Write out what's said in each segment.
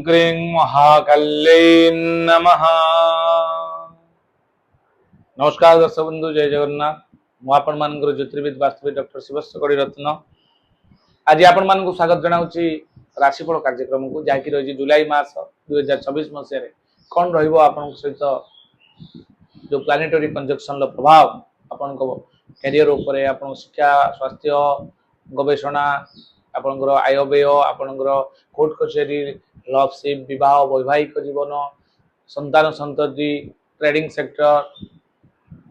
क्रीं महाकाल्यै नमः। नमस्कार दर्शक बंधु, जय जगन्नाथ। मु आपण मानकर ज्योतिर्विद वास्तविक डॉक्टर शिवस्य कड़ी रत्न आज आपण मान स्वागत जनाऊँगी राशिफल कार्यक्रम को जहाँकि रही जुलाई मास 2024 मसीह कौन रही सहित जो प्लानेटरी कंजक्शन प्रभाव आपण कैरियर उपरे आपण शिक्षा स्वास्थ्य गवेषणा आपणकर आय व्यय आपणकर कोर्ट कचेरी लवशिप विवाह वैवाहिक जीवन संतान संतति ट्रेडिंग सेक्टर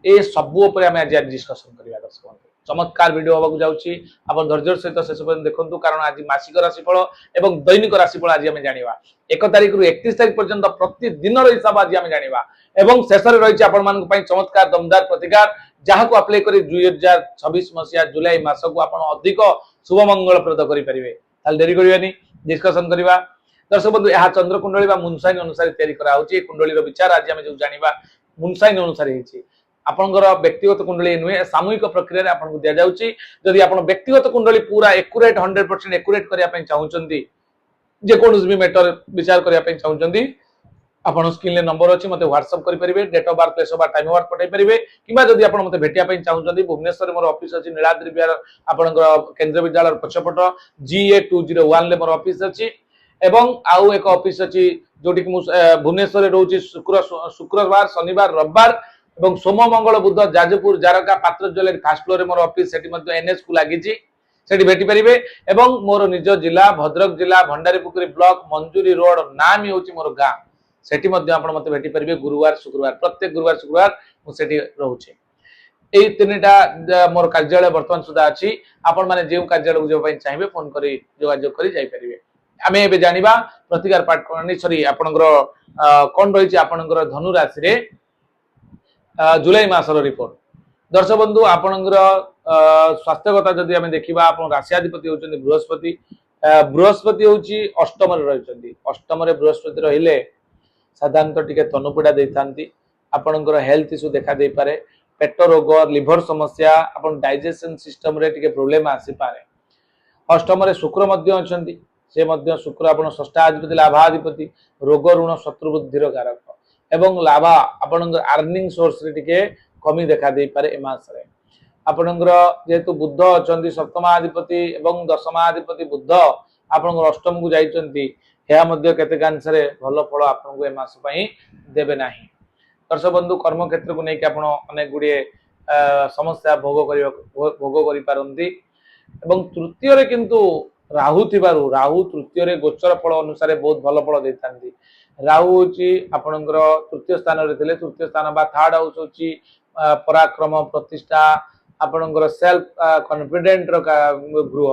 ए सबू आम आज डिस्कसन करवा। दर्शक चमत्कार वीडियो होगा जाऊँगी आप धैर्य सहित शेष पर्यटन देखूँ कारण आज मासिक राशिफल और दैनिक राशिफल आज आम जाना 1 तारिख रु 31 तारिख पर्यंत प्रतिदिन हिसाब आज आम जाना एवं शेष रही आपण चमत्कार दमदार प्रतिकार जहाँ को अप्लाई कर 2026 मसीहा जुलाई मास को आप अधिक शुभ मंगलप्रद करेंगे। डेरी करवानी डिस्कसन करवा। दर्शक बंधु यह चंद्रकुंडली मुनसाइन अनुसार तैयारी कराई कुंडली विचार आज आम जो जाना मुनसाइन अनुसार आपंकर व्यक्तिगत कुंडली नुहे सामूहिक प्रक्रिया आपको दि जाऊँगी। जदि आप व्यक्तिगत कुंडली पूरा एक्यूरेट 100% एक्यूरेट करने चाहते जेकोसी भी मैटर विचार करने चाहते आप स्क्रीन नंबर अच्छी मत व्हाट्सअप करेंगे date of birth place of time of birth पठाई पारे कि जब आप मत भेटा चाहते भुवनेश्वर मोर ऑफिस अच्छी नीलाद्रि विहार आपंकर केंद्रीय विद्यालय पछपट GA201 मोर ऑफिस अच्छी एवं आउ एक ऑफिस अच्छी जोटी भुवनेश्वर रोचे शुक्रवार शनिवार रविवार एवं सोम मंगल बुध जाजपुर जारका पात्र ज्वेलरी फास्ट फ्लोर मोर ऑफिस से NS को लगी सेठी भेटी पारे एवं मोर निज जिला भद्रक जिला भंडारीपुखुरी ब्लॉक मंजूरी रोड नाम हूँ मोर गाँ सेठी मत भेटी पारे गुरुवार शुक्रवार प्रत्येक गुरुवार शुक्रवार मुझे रोचे यही 3टा मोर कार्यालय बर्तमान सुधा अच्छी आपण मैंने जो कार्यालय जावाई चाहिए फोन कर जोगाजोग कर आम ए जाना प्रतिकार पाठ सरी आपणकर कौन रही आपणकर धनु राशि जुलाई मासर रिपोर्ट। दर्शक बंधु आपणकर स्वास्थ्यगता जदि आम देखा आप राशियाधिपति होती बृहस्पति बृहस्पति हूँ अष्टम रही अष्टम बृहस्पति रहिले साधारणतः टिके तनुपीड़ा देती आपणकर हेल्थ इश्यू देखा दे पारे पेट रोग लिभर समस्या आप डाइजेशन सिस्टम रे टिके प्रोब्लेम आसी पारे। अष्टम शुक्र अच्छा से शुक्र आप षष्ठाधिपति लाभाधिपति रोग ऋण शत्रुबुद्धिर कारक एवं लाभ आपणकर अर्निंग सोर्स रे टिके कमी देखा दे पारे ए मास रे आपणकर जेहेतु बुध अच्छा सप्तमाधिपति एवं दशमाधिपति बुध आपणकर अष्टम को जाइछंती यह केतेकांश भल फल आपको ए मास देवे ना। दर्शक बंधु कर्म क्षेत्र को लेकिन आप अनेक गुड़े समस्या भोग कर पारती तृतीय किंतु राहु थिबारु राहु तृतीय गोचर फल अनुसार बहुत भल फल देता। राहु हूँ आपणकर तृतीय स्थान रे तृतीय स्थान बा थर्ड हाउस हूँ पराक्रम प्रतिष्ठा आपणकर सेल्फ कॉन्फिडेंट गृह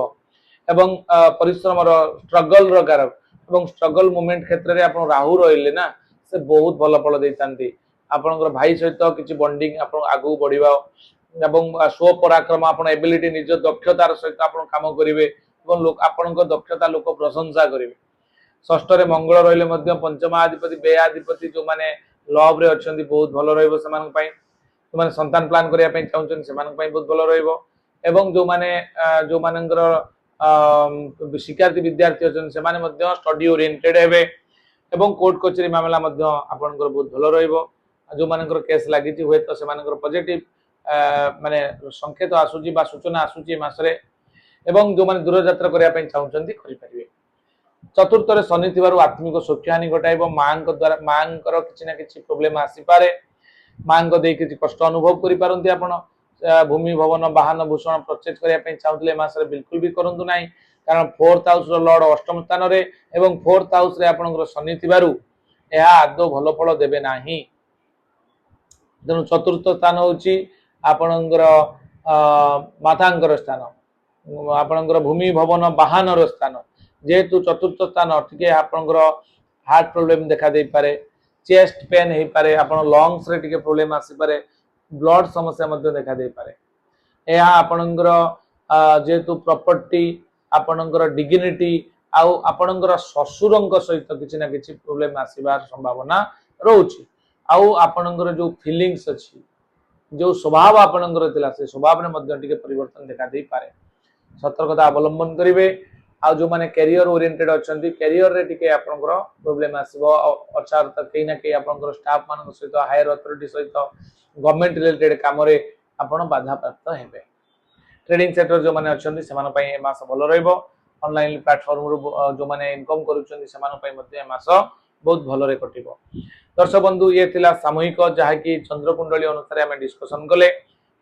एवं परिश्रम स्ट्रगल कारक एवं स्ट्रगल मूवमेंट क्षेत्र में आप राहु रही ना से बहुत भल फल देती आपणकर भाई सहित किसी बॉन्डिंग आप आगू बढ़ा एवं स्व पराक्रम आप एबिलिटी निज दक्षतार सहित आप कम करेंगे आपण दक्षता लोक प्रशंसा करेंगे। षष्ठ मंगल रही पंचमाधिपति व्ययाधिपति जो मैंने लव रे अच्छा बहुत भल रो संतान प्लान करने चाहते से बहुत भल रही जो मैंने जो मानकर शिक्षार्थी विद्यार्थी अच्छा से स्टडी ओरिएंटेड हे एवं कोर्ट कचेरी मामला आपंकर बहुत भल रो मानकर केस लगी हुए तो से पॉजिटिव माने संकेत आसूची सूचना आसूची मासरे एवं जो मैंने दूरयात्रा करने चाहते करें। चतुर्थ शनि थी आत्मिक सुखहानि घटाइब माँ द्वारा माँ किसी ना कि प्रोब्लेम आसीपे माँ किसी कष्ट अनुभव करपारती आप भूमि भवन वाहन भूषण परचेज करने चाहते मासरे बिल्कुल भी करूँ ना कारण 4th हाउस लॉर्ड अष्टम स्थान रे एवं 4th हाउस रे आपनकर शनि थिबारु यह आदौ भल फल देवे ना। तेणु चतुर्थ स्थान होची आपनकर मातांकर स्थान आपनकर भूमि भवन वाहन स्थान जेहेतु चतुर्थ स्थान टिके आपनकर हार्ट प्रोब्लेम देखा दे पारे चेस्ट पेन हो पारे आप लंग्स रे टिके प्रोब्लेम आसी पारे ब्लड समस्या मध्य देखा दे पारे यह आपनकर जेहेतु प्रॉपर्टी आपनकर डिग्निटी आउ आपनकर ससुर सहित किसी ना किसी प्रोब्लेम आसबार संभावना रोचे आउ आपनकर जो फीलिंग्स अच्छी जो स्वभाव आपनकर थिला से स्वभाव में मध्य टिके परिवर्तन देखा दे पारे। सतर्कता अवलंबन करेंगे आ जो माने कैरियर ओरिएंटेड अछंती कैरियर रे टिके आपनकर प्रॉब्लम आसीबो अर्थात कहीं ना कहीं आपनकर स्टाफ मान सहित हायर अथॉरिटी सहित गवर्नमेंट रिलेटेड काम रे आपण बाधा प्राप्त हेबे। ट्रेडिंग सेक्टर जो माने अछंती सेमान पई ए मास भलो रहइबो। ऑनलाइन प्लेटफॉर्म रो जो माने इनकम करूछंती सेमान पई मध्ये ए मास बहुत भलो रे कटिबो। दर्शक बंधु ये थिला सामूहिक जहा कि चंद्रकुंडली अनुसार हमें डिस्कशन कले।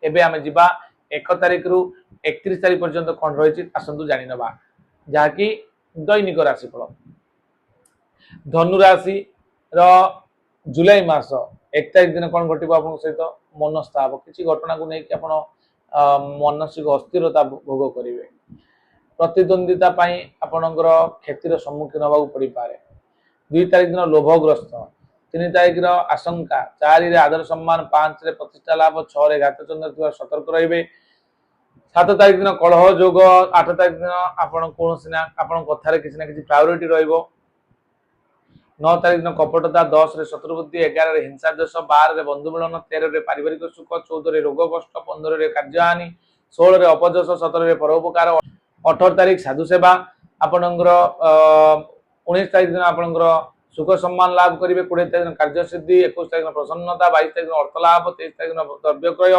एबे हमें जिबा 1 तारिख रु 31 तारिख पर्यंत कोन रहिछि आसंतु जानि नबा जहा कि दैनिक राशिफल। धनु राशि रो जुलाई मास 1 तारिख दिन कोन घटिबो आपन सहित मनस्ताप किछि घटना को नै कि आपन मानसिक अस्थिरता भोग करिवे। प्रतिद्वंदिता पई आपनकर क्षतिर सम्मुखीन होबा पड़ी पारे। 2 तारिख दिन लोभग्रस्त, 3 तारिख आशंका, 4 रे आदर सम्मान, 5 रे प्रतिष्ठा लाभ, 6 रे घातचंद्र थिबा सतर्क रहिबे। 7 तारिख दिन कलह जोग, 8 तारिख दिन आपण कोनोसी ना आपण कथारे किछि ना किछि प्रायोरिटी रहइबो। 9 तारिख दिन कपटता, 10 रे शत्रुबुद्धि, 11 रे हिंसा द्वेष, 12 रे बंधु मिलन, 13 रे पारिवारिक सुख, 14 रे रोग कष्ट, 15 रे कार्यहानि, 16 रे अपजस, 17 रे परोपकार, 18 तारिख साधु सेवा आपणकर, 19 तारिख दिन आपणकर सुख सम्मान लाभ करेंगे, 20 तारिख कार्य सिद्धि, 21 तारिख प्रसन्नता, 22 तारिख अर्थ लाभ, 23 तारिख द्रव्य क्रय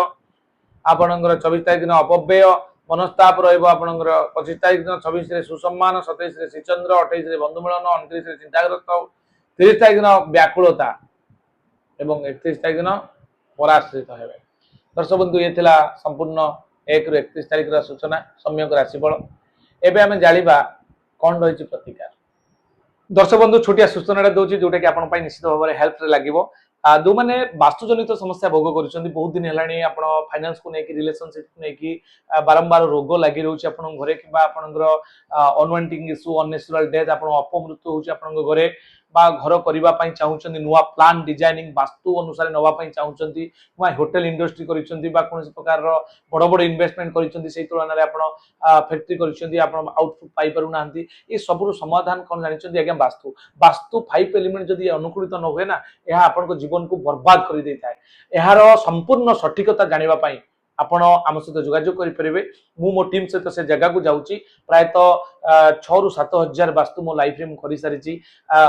आपणकर, 24 तारिख दिन अपव्यय मनस्ताप रहिबो आपणकर, 25 तारिख दिन 26 रे सुसम्मान, 27 रे श्रीचंद्र, 28 रे बंधु मिलन, 29 रे चिंताग्रस्त, 30 तारिख दिन व्याकुलता एवं 31 तारिख दिन पराश्रित हेबे। दर्शक बंधु ये थिला संपूर्ण 1 रु 31 तारिख रा सूचना सम्यक राशिफल। एबे हमें जानिबा कोन रहिछि प्रतिकार। दर्शक बंधु छोटिया सूचना दूसरी जोटा कि आपण निश्चित भाव में हेल्प लगे। जो मैंने वास्तुजनित समस्या भोग कर बहुत दिन है फाइनेंस को लेकिन रिलेशनशिप को लेकिन बारंबार रोग लगी रोचे घरे कि अनवांटिंग इश्यू अननेचुरल डेथ अपमृत्यु हो घरे बा घर करने चाहते नुआ प्लान डिजाइनिंग वास्तु अनुसार नापी चाहते नुआ होटेल इंडस्ट्री कौन प्रकार बड़ बड़ इन्वेस्टमेंट कर तुलन में फैक्ट्री करउटपुट पाइपर ना ये सब समाधान कौन जानते आज्ञा वास्तु वास्तु 5 एलिमेंट जदि अनुकूलित न हुए ना यह आप जीवन को बर्बाद कर दे था। यार संपूर्ण सठिकता जानापी आपण आम सहित जोगाजोग करेंगे। मो टीम सहित से जगह को जाऊँगी प्रायतः 6 ରୁ 7 हजार वास्तु मो लाइफ में कर सारी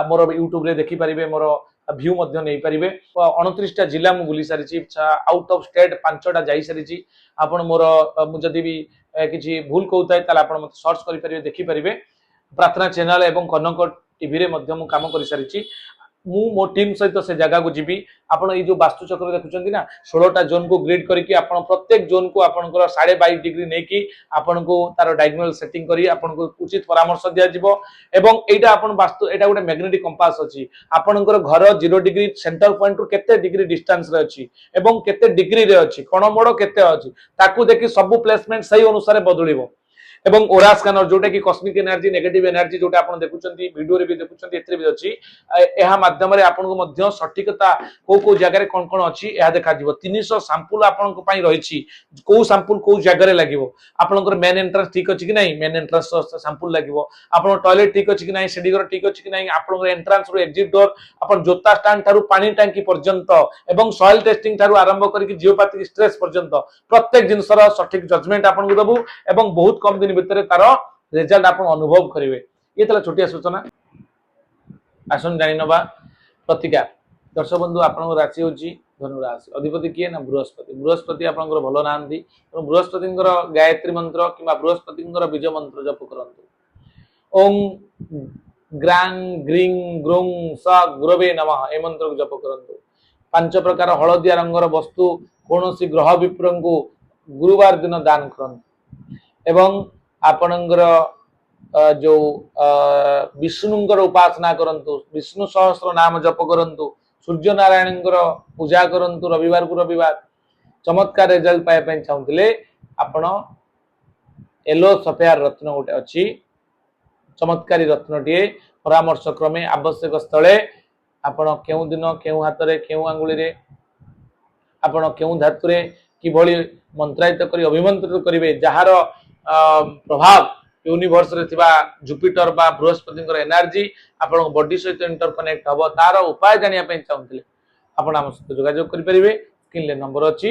मोर यूट्यूब रे देखिपारे मोर व्यू नहीं पारे। 29टा जिला मुझे बुली सारी आउट ऑफ स्टेट 5टा जाई सारी आपण मोर मुझे भी किसी भूल कहता है आप सर्च करेंगे देखिपारे। प्रार्थना चैनल एवं कनक टीवी रे काम कर सारी मो टीम सहित से जगह को जीवी आपण ये जो वास्तु चक्र देखुं ना 16टा जोन को ग्रिड करके प्रत्येक जोन को आपंकर 22.5 डिग्री नहीं कि आपन को तार डायगोनल सेटिंग करी आपन को उचित परामर्श दिया जिवो। एवं एटा आपन वास्तु एटा गोटे मैग्नेटिक कंपास अछि आपनकर घर 0 डिग्री सेंटर पॉइंट रु केते डिग्री डिस्टेंस रे अछि एवं केते डिग्री रे अछि कोण मोड़ केते अछि ताकू देखि सब प्लेसमेंट सही अनुसार बदलिबो। एवं ओरा स्कैनर जोटा कि कॉस्मिक एनर्जी नेगेटिव एनर्जी जोटा आपण देखुचंती वीडियो रे भी देखुचंती एतरे भी अछि एहा माध्यम रे आपण को मध्य सटीकता को जगह रे कोन कोन अछि एहा देखा जिवो। 300 सैंपल आपण को पई रहिछि को सैंपल को जगह रे लागिवो आपनकर मेन एंट्रेंस ठीक अछि कि नहीं मेन एंट्रेंस सैंपल लागिवो आपण टॉयलेट ठीक अछि कि नहीं सीढ़ी घर ठीक अछि कि नहीं आपनकर एंट्रेंस रो एग्जिट डोर आपण जोता स्टैंड थारु पानी टंकी पर्यंत एवं सॉइल टेस्टिंग थारु आरंभ करके जियोपैथिक स्ट्रेस पर्यंत प्रत्येक जिनसर सठिक जजमेंट आपण को दबु एवं बहुत कम दिन भितर तार रिजल्ट आप अनुभव करेंगे। ये था छोटिया सूचना आसन जानी नवा प्रतिकार। दर्शक बंधु आप राशि हूँ धनु राशि अधिपति किए ना बृहस्पति। बृहस्पति आप भल ना बृहस्पति गायत्री मंत्र कि बृहस्पति बीज मंत्र जप करंतु ओम ग्रां ग्रीं ग्रों स गुरवे नमः ए मंत्र को जप करंतु। 5 प्रकार हलदिया रंगर वस्तु कौन सी ग्रह विप्र को गुरुवार दिन दान करंतु। एवं आपणकर जो विष्णुंकर उपासना करंतु विष्णु सहस्र नाम जप करंतु सूर्य नारायण पूजा करंतु रविवार को रविवार चमत्कार रिजल्ट पाए चाहूले आपण येलो सफेयर रत्न गोटे अच्छी चमत्कारी रत्नटीए परामर्श क्रमे आवश्यक स्थले आपण केउ दिन केउ हाथ रे केउ आंगुली रे आपण केउ धातु रे किभली मंत्रायित करी अभिमंत्रित करिवे जार प्रभाव यूनिवर्स रे थिबा जुपिटर बा बृहस्पति एनर्जी आपण बॉडी सहित इंटरकनेक्ट हबो तार उपाय जानिया पे चाहूले आपण हम सहित जोगाजोग करि परिबे। स्क्रीन ले नंबर अछि।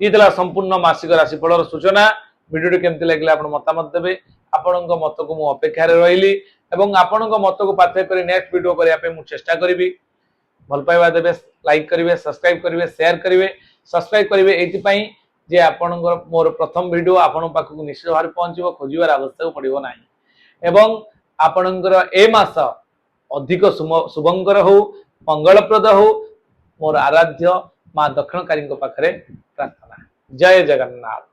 ये दला संपूर्ण मासिक राशिफल सूचना वीडियो केमति लागले आपण मतामत देबे। ଆପଣଙ୍କ ମତକୁ ମୁଁ ଅପେକ୍ଷାରେ ରହିଲି ଏବଂ ଆପଣଙ୍କ ମତକୁ ପାଥେୟ କରି ନେକ୍ସଟ ଭିଡ଼ିଓ କରିବା ପାଇଁ ମୁଁ ଚେଷ୍ଟା କରିବି। ଭଲ ପାଇବା ଦେବେ, ଲାଇକ୍ କରିବେ, ସବସ୍କ୍ରାଇବ କରିବେ, ସେୟାର କରିବେ। ସବସ୍କ୍ରାଇବ କରିବେ ଏଇଥିପାଇଁ ଯେ ଆପଣଙ୍କର ମୋର ପ୍ରଥମ ଭିଡ଼ିଓ ଆପଣଙ୍କ ପାଖକୁ ନିଶ୍ଚିତ ଭାବରେ ପହଞ୍ଚିବ, ଖୋଜିବାର ଆବଶ୍ୟକ ପଡ଼ିବ ନାହିଁ ଏବଂ ଆପଣଙ୍କର ଏ ମାସ ଅଧିକ ଶୁଭଙ୍କର ହଉ, ମଙ୍ଗଳପ୍ରଦ ହଉ, ମୋର ଆରାଧ୍ୟ ମା ଦକ୍ଷିଣକାଳୀଙ୍କ ପାଖରେ ପ୍ରାର୍ଥନା। ଜୟ ଜଗନ୍ନାଥ।